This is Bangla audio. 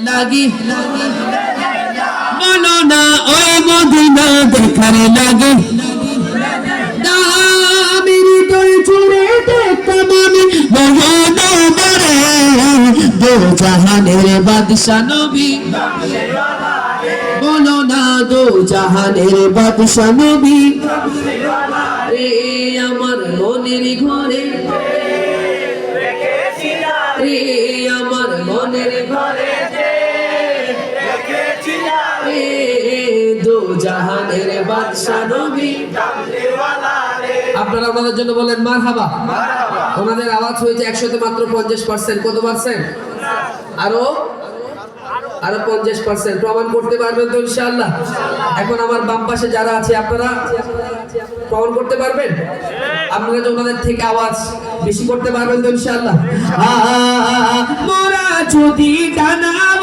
লাগি বলো না ওই মদিনা দেখার লাগে দামির তোর ছুড়ে দেখতাম আমি বলো মরে দো জাহানের বাদশা নবী বলো না দো জাহানের বাদশা নবী রে আমার মনের ঘরে রে আমার মনের ঘরে দো জাহানের বাদশা নবী। আপনারা আমাদের জন্য বলেন মারহাবা। ওনাদের আওয়াজ হয়েছে 100 মাত্র 50%। কত পার্সেন্ট? আরো 50% প্রমাণ করতে পারবেন তো ইনশাআল্লাহ? এখন আমার বাম পাশে যারা আছে আপনারা প্রমাণ করতে পারবেন? আপনারা যে ওনাদের থেকে আওয়াজ বেশি করতে পারবেন তো ইনশাআল্লাহ? মোরা যদি ডানা